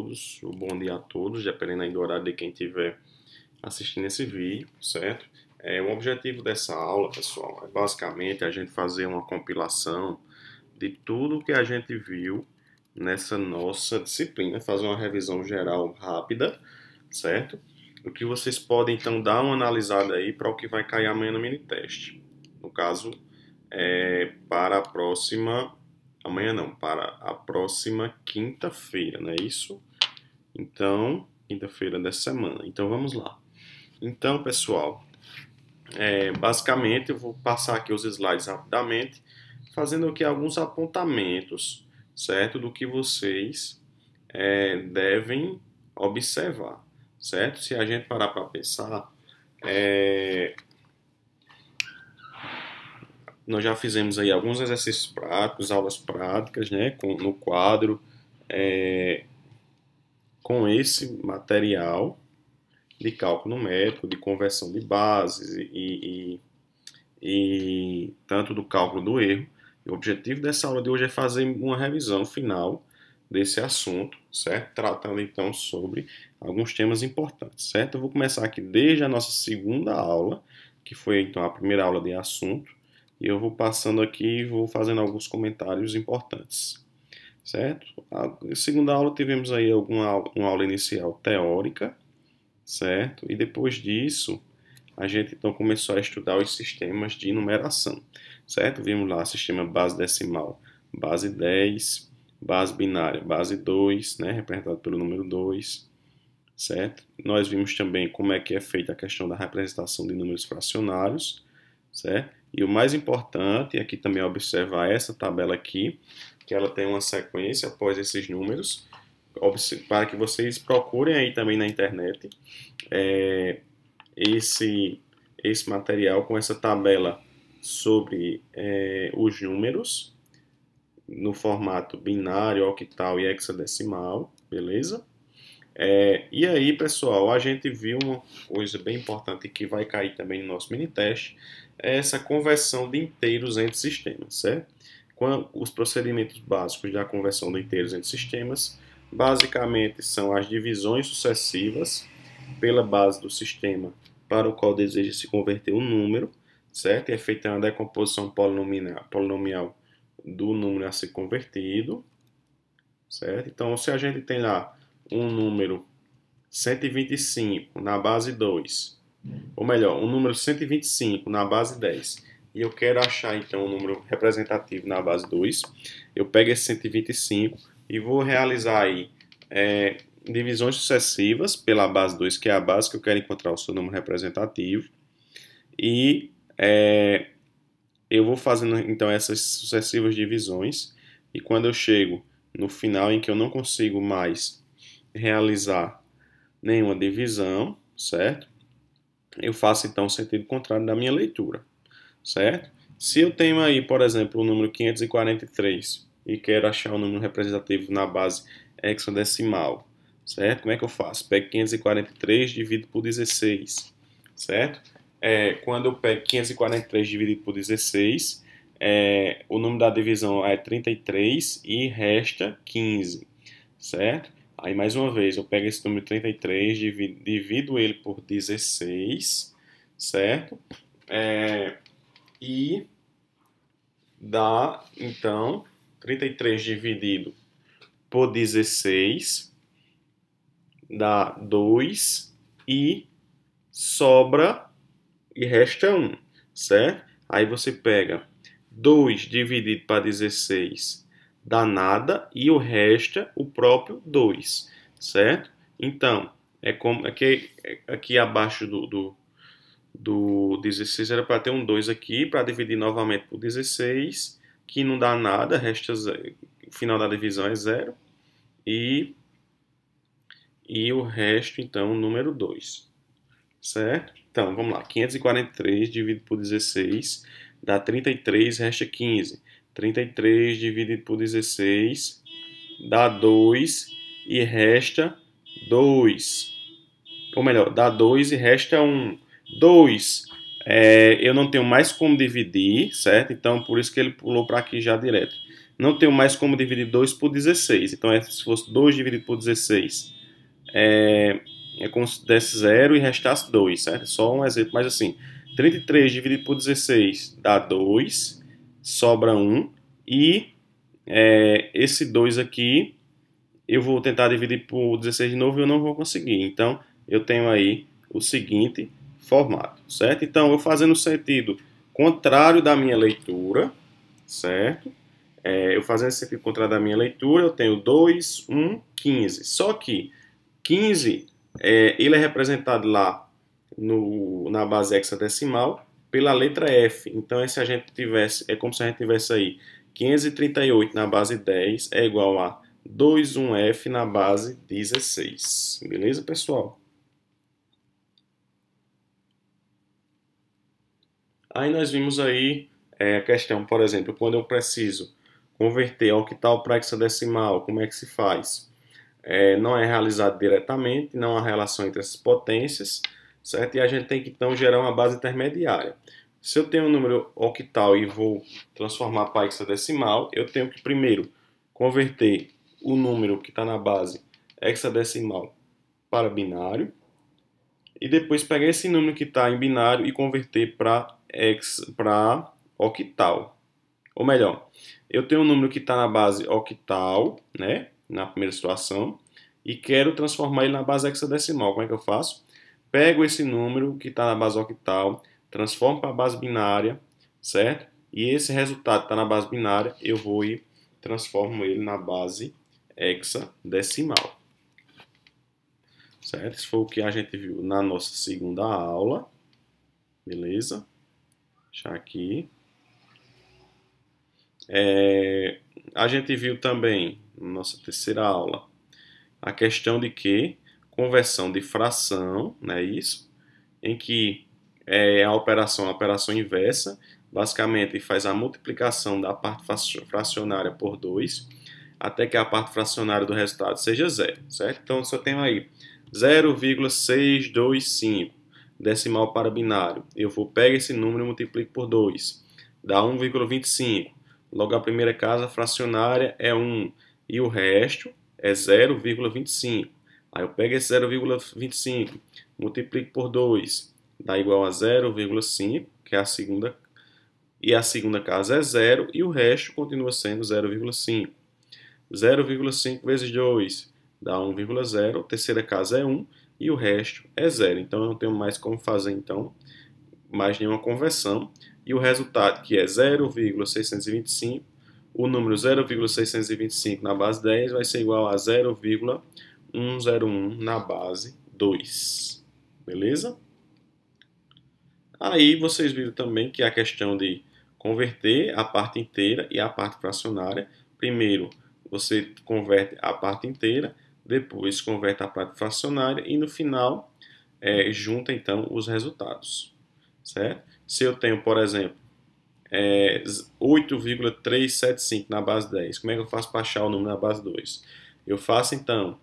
todos, o bom dia a todos, dependendo aí do horário de quem estiver assistindo esse vídeo, certo? O objetivo dessa aula, pessoal, é basicamente a gente fazer uma compilação de tudo que a gente viu nessa nossa disciplina, fazer uma revisão geral rápida, certo? O que vocês podem, então, dar uma analisada aí para o que vai cair amanhã no mini-teste. No caso, para a próxima... Amanhã não, para a próxima quinta-feira, não é isso? Então, quinta-feira dessa semana. Então, vamos lá. Então, pessoal, basicamente eu vou passar aqui os slides rapidamente, fazendo aqui alguns apontamentos, certo? Do que vocês devem observar, certo? Se a gente parar para pensar, nós já fizemos aí alguns exercícios práticos, aulas práticas, né, no quadro, com esse material de cálculo numérico, de conversão de bases e tanto do cálculo do erro. E o objetivo dessa aula de hoje é fazer uma revisão final desse assunto, certo? Tratando então sobre alguns temas importantes, certo? Eu vou começar aqui desde a nossa segunda aula, que foi então a primeira aula de assunto, e eu vou passando aqui e vou fazendo alguns comentários importantes, certo? Na segunda aula tivemos aí uma aula inicial teórica, certo? E depois disso, a gente então começou a estudar os sistemas de numeração, certo? Vimos lá sistema base decimal, base 10, base binária, base 2, né? Representado pelo número 2, certo? Nós vimos também como é que é feita a questão da representação de números fracionários, certo? E o mais importante aqui também é observar essa tabela aqui, que ela tem uma sequência após esses números, para que vocês procurem aí também na internet esse material com essa tabela sobre os números no formato binário, octal e hexadecimal, beleza? E aí, pessoal, a gente viu uma coisa bem importante que vai cair também no nosso mini-teste, é essa conversão de inteiros entre sistemas, certo? Os procedimentos básicos da conversão de inteiros entre sistemas, basicamente, são as divisões sucessivas pela base do sistema para o qual deseja se converter um número, certo? E é feita uma decomposição polinomial do número a ser convertido, certo? Então, se a gente tem lá um número 125 na base 2, ou melhor, um número 125 na base 10, e eu quero achar então um número representativo na base 2, eu pego esse 125 e vou realizar aí divisões sucessivas pela base 2, que é a base que eu quero encontrar o seu número representativo, e eu vou fazendo então essas sucessivas divisões, e quando eu chego no final em que eu não consigo mais realizar nenhuma divisão, certo? Eu faço então o sentido contrário da minha leitura, certo? Se eu tenho aí, por exemplo, o número 543 e quero achar o número representativo na base hexadecimal, certo? Como é que eu faço? Pego 543 dividido por 16, certo? Quando eu pego 543 dividido por 16, o número da divisão é 33 e resta 15, certo? Aí, mais uma vez, eu pego esse número 33, divido ele por 16, certo? E dá, então, 33 dividido por 16, dá 2 e sobra e resta 1, certo? Aí você pega 2 dividido para 16, dá nada, e o resta o próprio 2, certo? Então, como aqui abaixo do 16 era para ter um 2 aqui, para dividir novamente por 16, que não dá nada, resta o final da divisão é 0, e o resto, então, número 2, certo? Então, vamos lá, 543 dividido por 16 dá 33, resta 15. 33 dividido por 16 dá 2 e resta 2. Ou melhor, dá 2 e resta 1. 2, eu não tenho mais como dividir, certo? Então, por isso que ele pulou para aqui já direto. não tenho mais como dividir 2 por 16. Então, se fosse 2 dividido por 16, é como se desse 0 e restasse 2, certo? Só um exemplo, mas assim, 33 dividido por 16 dá 2, sobra 1, e esse 2 aqui, eu vou tentar dividir por 16 de novo e eu não vou conseguir. Então, eu tenho aí o seguinte formato, certo? Então, eu fazendo o sentido contrário da minha leitura, certo? Eu fazendo esse sentido contrário da minha leitura, eu tenho 2, 1, 15. Só que 15, ele é representado lá na base hexadecimal pela letra F. Então, se a gente tivesse, é como se a gente tivesse aí 538 na base 10 é igual a 21F na base 16. Beleza, pessoal? Aí nós vimos aí a questão, por exemplo, quando eu preciso converter octal para hexadecimal, como é que se faz? Não é realizado diretamente, não há relação entre essas potências, certo? E a gente tem que então gerar uma base intermediária. Se eu tenho um número octal e vou transformar para hexadecimal, eu tenho que primeiro converter o número que está na base hexadecimal para binário, e depois pegar esse número que está em binário e converter para octal. Ou melhor, eu tenho um número que está na base octal, né, na primeira situação, e quero transformar ele na base hexadecimal. Como é que eu faço? Pego esse número que está na base octal, transformo para a base binária, certo? E esse resultado que está na base binária, eu vou e transformo ele na base hexadecimal. Certo? Isso foi o que a gente viu na nossa segunda aula. Beleza? Deixar aqui. A gente viu também, na nossa terceira aula, a questão de que conversão de fração, né, isso, em que a operação inversa, basicamente faz a multiplicação da parte fracionária por 2, até que a parte fracionária do resultado seja 0, certo? Então, se eu tenho aí 0,625 decimal para binário, eu vou pegar esse número e multiplico por 2, dá 1,25. Logo, a primeira casa fracionária é 1 e o resto é 0,25. Aí eu pego esse 0,25, multiplico por 2, dá igual a 0,5, que é a segunda, e a segunda casa é 0, e o resto continua sendo 0,5. 0,5 vezes 2 dá 1,0, a terceira casa é 1, e o resto é 0. Então, eu não tenho mais como fazer, então, mais nenhuma conversão. E o resultado, que é 0,625, o número 0,625 na base 10 vai ser igual a 0,101 na base 2. Beleza? Aí vocês viram também que a questão de converter a parte inteira e a parte fracionária. Primeiro, você converte a parte inteira, depois converte a parte fracionária e no final junta então os resultados. Certo? Se eu tenho, por exemplo, 8,375 na base 10, como é que eu faço para achar o número na base 2? Eu faço então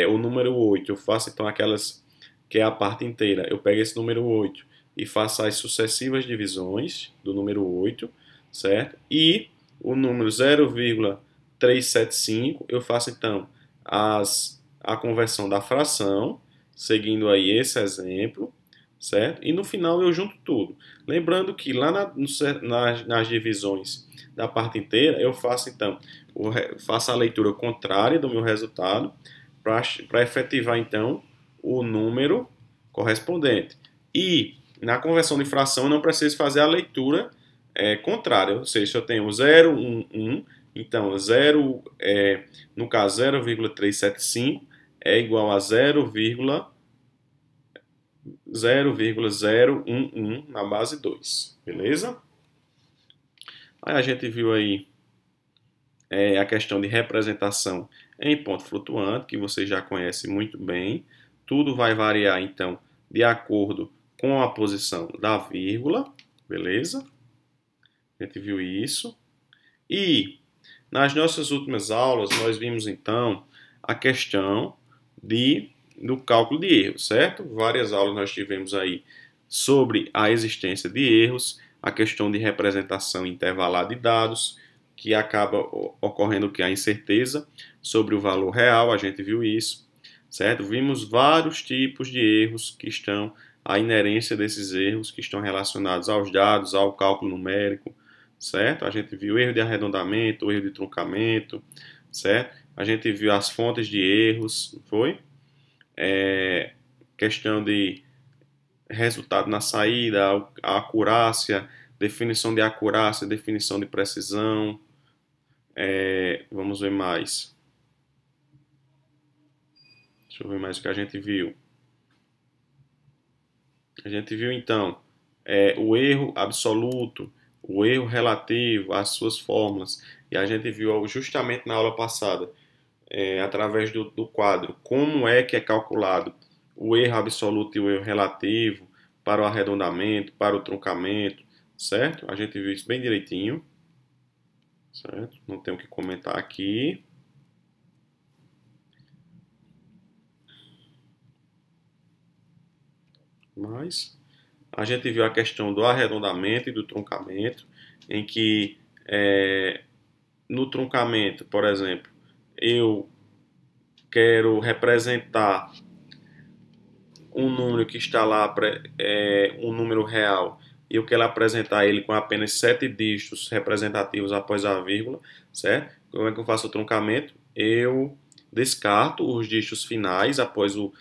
o número 8, eu faço então aquelas que é a parte inteira, eu pego esse número 8 e faço as sucessivas divisões do número 8, certo? E o número 0,375, eu faço então a conversão da fração, seguindo aí esse exemplo, certo? E no final eu junto tudo. Lembrando que lá nas divisões da parte inteira, eu faço então faço a leitura contrária do meu resultado para efetivar então o número correspondente. E na conversão de fração eu não preciso fazer a leitura contrária, ou seja, se eu tenho 0, 1, 1, então 0, no caso 0,375 é igual a 0,011 na base 2, beleza? Aí a gente viu aí a questão de representação em ponto flutuante, que você já conhece muito bem. Tudo vai variar, então, de acordo com a posição da vírgula, beleza? A gente viu isso. E nas nossas últimas aulas, nós vimos, então, a questão do cálculo de erros, certo? Várias aulas nós tivemos aí sobre a existência de erros, a questão de representação intervalada de dados, que acaba ocorrendo que a incerteza sobre o valor real, a gente viu isso, certo? Vimos vários tipos de erros que estão, a inerência desses erros que estão relacionados aos dados, ao cálculo numérico, certo? A gente viu erro de arredondamento, erro de truncamento, certo? A gente viu as fontes de erros, foi? Questão de resultado na saída, a acurácia, definição de acurácia, definição de precisão. Vamos ver mais. Deixa eu ver mais o que a gente viu. A gente viu então o erro absoluto, o erro relativo, as suas fórmulas. E a gente viu justamente na aula passada, através do quadro, como é que é calculado o erro absoluto e o erro relativo para o arredondamento, para o truncamento, certo? A gente viu isso bem direitinho, certo? Não tenho o que comentar aqui. Mas a gente viu a questão do arredondamento e do truncamento, em que no truncamento, por exemplo, eu quero representar um número que está lá, um número real, e eu quero apresentar ele com apenas 7 dígitos representativos após a vírgula, certo? Como é que eu faço o truncamento? Eu descarto os dígitos finais após os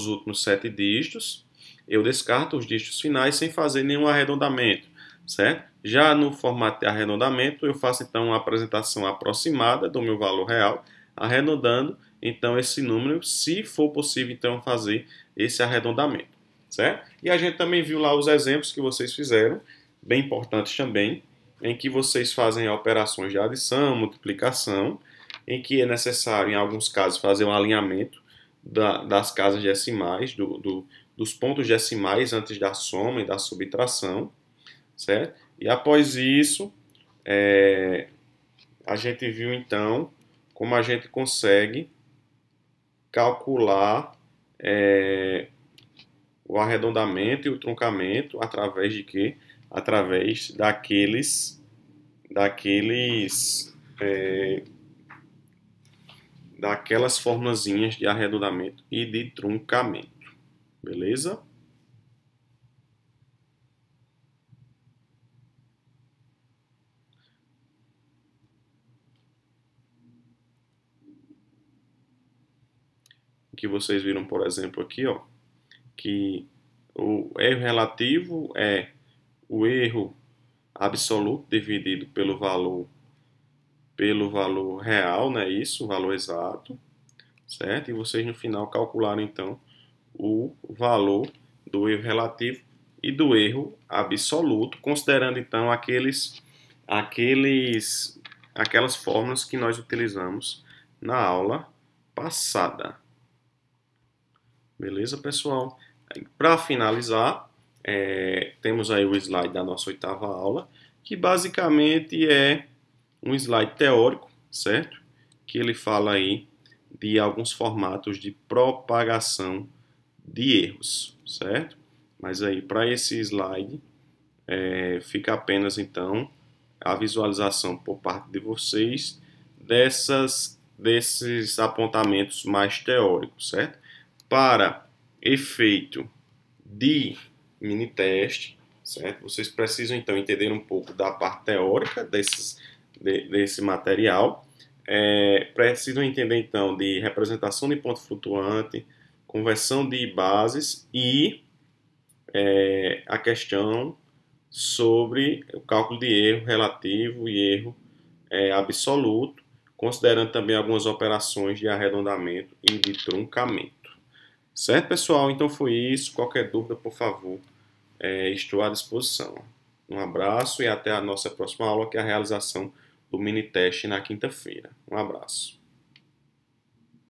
últimos 7 dígitos, eu descarto os dígitos finais sem fazer nenhum arredondamento, certo? Já no formato de arredondamento, eu faço então uma apresentação aproximada do meu valor real, arredondando então esse número, se for possível então fazer esse arredondamento, certo? E a gente também viu lá os exemplos que vocês fizeram, bem importantes também, em que vocês fazem operações de adição, multiplicação, em que é necessário, em alguns casos, fazer um alinhamento das casas decimais, dos pontos decimais antes da soma e da subtração, certo? E após isso, a gente viu então como a gente consegue calcular o arredondamento e o truncamento através de quê? Através daquelas formulazinhas de arredondamento e de truncamento. Beleza? Que vocês viram, por exemplo, aqui, ó, que o erro relativo é o erro absoluto dividido pelo valor real, né? Isso, o valor exato, certo? E vocês no final calcularam então o valor do erro relativo e do erro absoluto, considerando então aquelas fórmulas que nós utilizamos na aula passada. Beleza, pessoal? Para finalizar, temos aí o slide da nossa 8ª aula, que basicamente é um slide teórico, certo? Que ele fala aí de alguns formatos de propagação de erros, certo? Mas aí, para esse slide, fica apenas, então, a visualização por parte de vocês desses apontamentos mais teóricos, certo? Para efeito de mini teste, certo? Vocês precisam então entender um pouco da parte teórica desse material, precisam entender então de representação de ponto flutuante, conversão de bases e a questão sobre o cálculo de erro relativo e erro absoluto, considerando também algumas operações de arredondamento e de truncamento. Certo, pessoal? Então foi isso. Qualquer dúvida, por favor, estou à disposição. Um abraço e até a nossa próxima aula, que é a realização do mini teste na quinta-feira. Um abraço.